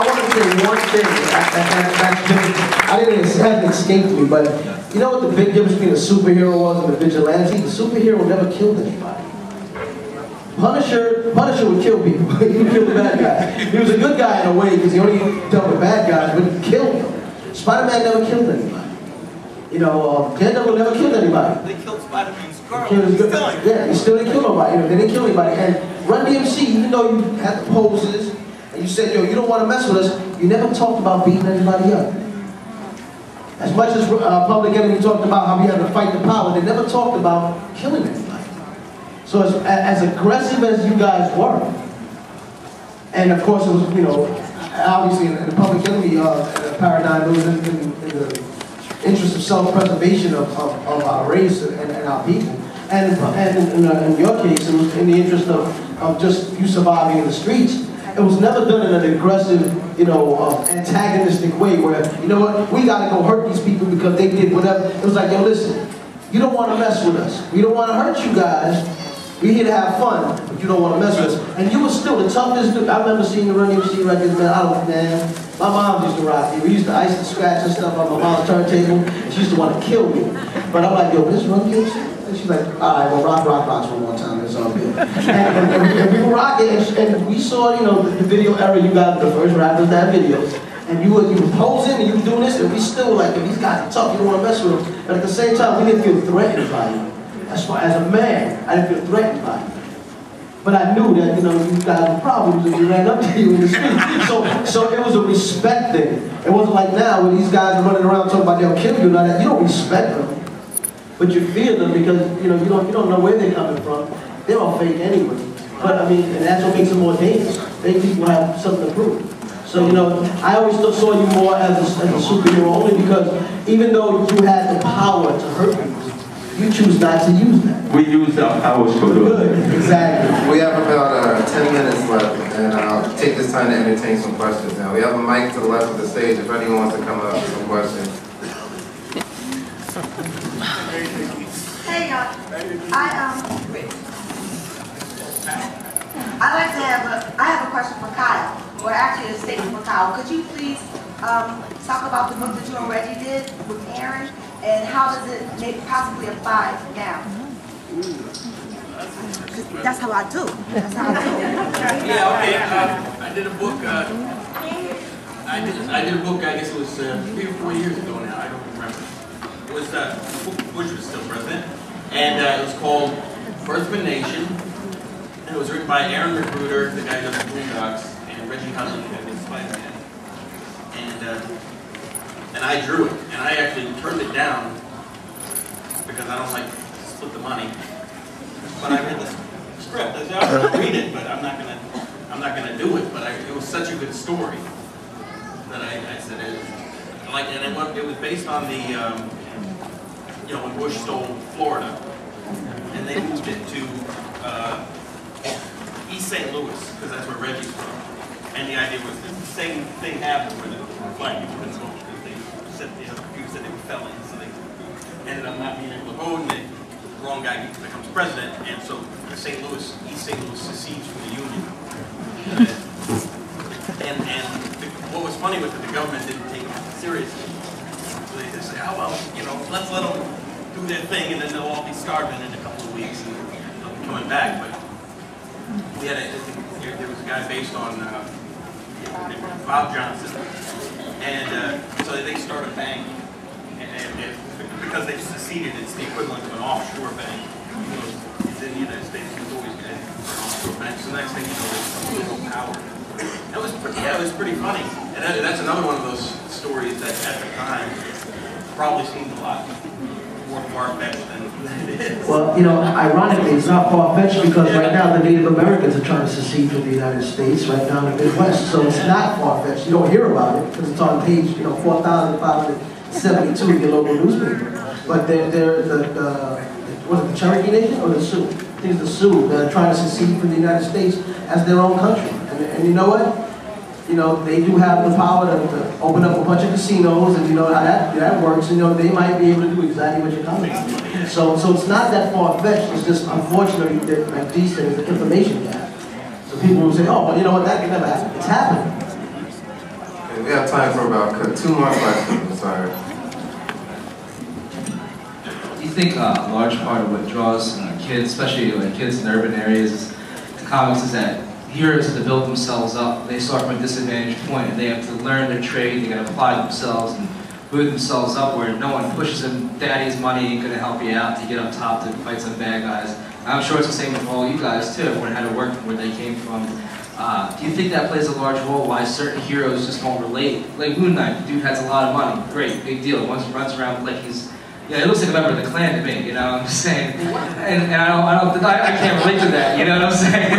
want to say one thing. It hasn't escaped me, but you know what the big difference between a superhero was and a vigilante? The superhero never killed anybody. Punisher would kill people. He would kill the bad guys. He was a good guy in a way because he only dealt with bad guys, but he killed them. Spider-Man never killed anybody. You know, Daredevil never killed anybody. They killed Spider-Man's girl. Yeah, he still didn't kill nobody. You know, they didn't kill anybody. And Run DMC, even though you had the poses, and you said, yo, you don't want to mess with us, you never talked about beating anybody up. As much as Public Enemy talked about how we had to fight the power, they never talked about killing anybody. So as aggressive as you guys were, and of course it was, you know, obviously in the Public Enemy paradigm, it was in the interest of self-preservation of our race and our people. And in your case, it was in the interest of just you surviving in the streets. It was never done in an aggressive, you know, antagonistic way where, you know what, we gotta go hurt these people because they did whatever. It was like, yo, listen, you don't want to mess with us. We don't want to hurt you guys. We're here to have fun, but you don't want to mess with us. And you were still the toughest dude. I remember seeing the Run DMC records, man. My mom used to rock me. I used to scratch and stuff on my mom's turntable, and she used to want to kill me. But I'm like, yo, this Run DMC? And she's like, all right, well, rocks one more time. It's all good. And we were rocking, and we saw, you know, the video era. You got the first rappers that had videos. And you were posing, and you were doing this, and we still like, these guys are tough. You don't want to mess with them. But at the same time, we didn't feel threatened by you. That's why, as a man, I didn't feel threatened by you. But I knew that, you know, you guys were problems if we ran up to you in the street. So it was a respect thing. It wasn't like now where these guys are running around talking about they'll kill you and all that. You don't respect them. But you fear them because, you know, you don't know where they're coming from. They're all fake anyway. But I mean, and that's what makes them more dangerous. Fake people have something to prove. So, you know, I always still saw you more as a superhero only because even though you had the power to hurt people, you choose not to use that. We use our powers for good. Exactly. We have about 10 minutes left, and I'll take this time to entertain some questions now. We have a mic to the left of the stage if anyone wants to come up with some questions. Hey, y'all. I have a question for Kyle, or actually a statement for Kyle. Could you please talk about the book that you already did with Aaron, and how does it possibly apply now? That's how I do. That's how I do. Yeah, okay. I did a book. I did a book. I guess it was 3 or 4 years ago now. I don't remember. It was Bush was still president, and it was called Birthman Nation. And it was written by Aaron Magruder, the guy who does the Boondocks, and Reggie Hudlin, who did Spider-Man. And I drew it, and I actually turned it down because I don't like to split the money. But I read the script. I said, I'm going to read it, but I'm not gonna do it. But it was such a good story that I said it was based on the you know, when Bush stole Florida, and they moved it to East St. Louis because that's where Reggie's from. And the idea was the same thing happened where the black people couldn't vote because they said people said they were felons, so they ended up not being able to vote, and the wrong guy becomes president, and so East St. Louis secedes from the Union. And what was funny was that the government didn't take it seriously. So they just say, oh well, you know, let's let them do their thing, and then they'll all be starving in a couple of weeks, and they'll be coming back. But we had there was a guy based on Bob Johnson, and so they start a bank, and because they seceded, it's the equivalent of an offshore bank. It's in the United States, it's always been an offshore bank. So the next thing you know, there's political power. It was pretty funny, and that's another one of those stories that at the time probably seemed a lot more far-fetched than it is. Well, you know, ironically, it's not far-fetched because right now the Native Americans are trying to secede from the United States right now in the Midwest. So it's not far-fetched. You don't hear about it because it's on page, you know, 4,572 in your local newspaper. But they're was it the Cherokee Nation or the Sioux? I think it's the Sioux that are trying to secede from the United States as their own country. And you know what? You know, they do have the power to open up a bunch of casinos, and you know how that works. You know, they might be able to do exactly what you're coming to. So it's not that far-fetched. It's just, unfortunately, that, like Dee said, it's an information gap. So people will say, oh, well, you know what, that can never happen. It's happening. We have time for about 2 more questions. I'm sorry. Do you think a large part of what draws kids, especially like kids in urban areas, to comics is that heroes have to build themselves up. They start from a disadvantaged point and they have to learn their trade, they got to apply themselves and build themselves up where no one pushes them, daddy's money ain't going to help you out to get up top to fight some bad guys. I'm sure it's the same with all you guys too, everyone had to work from where they came from. Do you think that plays a large role why certain heroes just won't relate? Like Moon Knight, the dude has a lot of money, great, big deal. Once he runs around like he's, it looks like a member of the Klan to me, you know what I'm saying? And I can't relate to that, you know what I'm saying?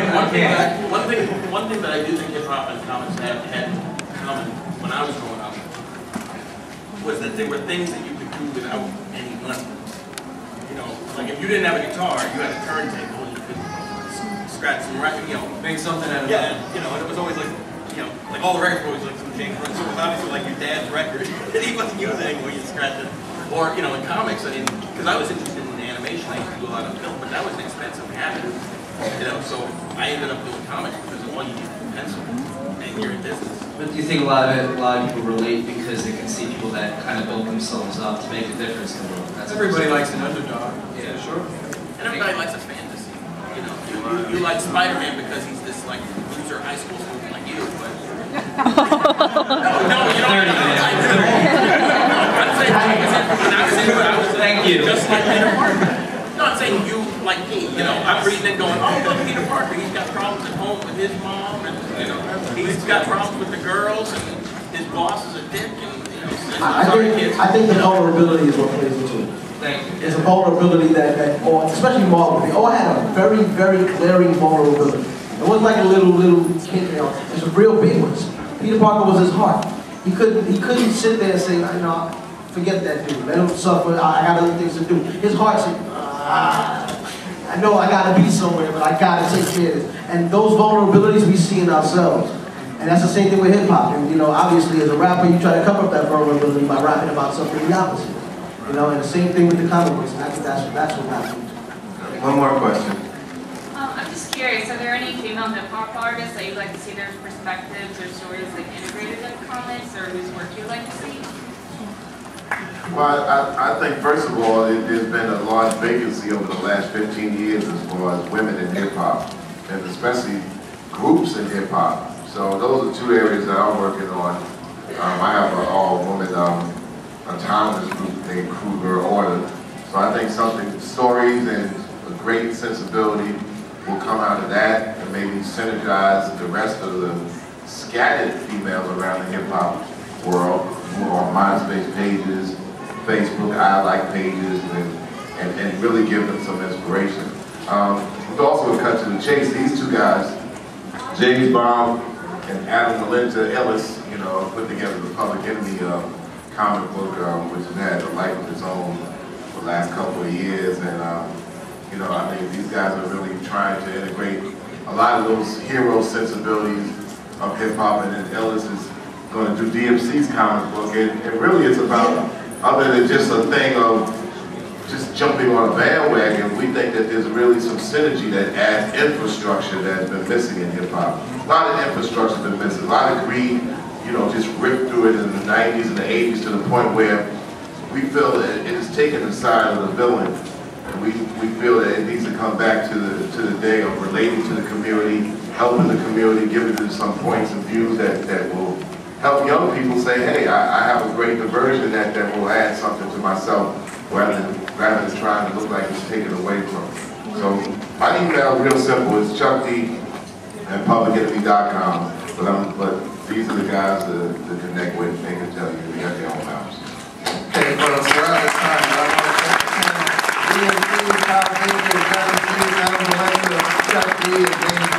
One thing that I do think hip-hop and comics had in common when I was growing up was that there were things that you could do without any money. You know, like if you didn't have a guitar, you had a turntable, you could scratch some record, you know. Make something out of it. Yeah, you know, and it was always like, you know, like all the records were always like some James Brown, so it was obviously like your dad's record that he wasn't using anymore, you scratch it. Or, you know, in comics, I mean, because I was interested in animation, I used to do a lot of film, but that was an expensive habit. You know, so I ended up doing comics because all you need is a pencil and you're in business. But do you think a lot of people relate because they can see people that kind of build themselves up to make a difference in the world? That's everybody likes an underdog. Yeah, sure. And everybody likes a fantasy. You know, you like Spider-Man because he's this like loser high school student like you, but no, you don't. Thank you. Just like Peter Parker. No, I'm saying you like me. You know, I'm reading it going, oh, look, Peter Parker. He's got problems at home with his mom, and you know, he's got problems with the girls, and his boss is a dick, and you know, I think the vulnerability is what plays into it. Thank you. There's a vulnerability that all, especially Marvel, they all had a very, very glaring vulnerability. It wasn't like a little kid, you know, it's a real big one. Peter Parker was his heart. He couldn't sit there and say, you know, forget that dude, let him suffer, I got other things to do. His heart said, I know I gotta be somewhere, but I gotta take care of this. And those vulnerabilities we see in ourselves. And that's the same thing with hip hop. And you know, obviously as a rapper, you try to cover up that vulnerability by rapping about something the opposite. You know, and the same thing with the comic books. And I think that's what happened. One more question. I'm just curious, are there any female hip-hop artists that you'd like to see their perspectives or stories like integrated in comics, or whose work you'd like to see? Well, I think first of all, there's been a large vacancy over the last 15 years as far as women in hip-hop, and especially groups in hip-hop. So those are 2 areas that I'm working on. I have an all-woman autonomous group named Kruger Order. So I think stories and a great sensibility will come out of that, and maybe synergize the rest of the scattered females around the hip-hop world who are on MySpace pages, Facebook I like pages, and really give them some inspiration. But also to cut to the chase, these 2 guys, James Brown and Adam Melinda Ellis, you know, put together the Public Enemy comic book, which has had a life of its own for the last couple of years, and you know, I think these guys are really trying to integrate a lot of those hero sensibilities of hip-hop, and then Ellis is going to do DMC's comic book, and really it's about, other than just a thing of just jumping on a bandwagon, we think that there's really some synergy that adds infrastructure that's been missing in hip-hop. A lot of infrastructure has been missing, a lot of greed, you know, just ripped through it in the 90s and the 80s to the point where we feel that it has taken the side of the villain. We feel that it needs to come back to the day of relating to the community, helping the community, giving them some points and views that will help young people say, hey, I have a great diversion that will add something to myself rather than trying to look like it's taken away from me. So my email is real simple. It's chuckd@publicenemy.com. But these are the guys to connect with. They can tell you. They got their own house. Okay, folks, we're out of time. Adam Melinda, Chuck D, and James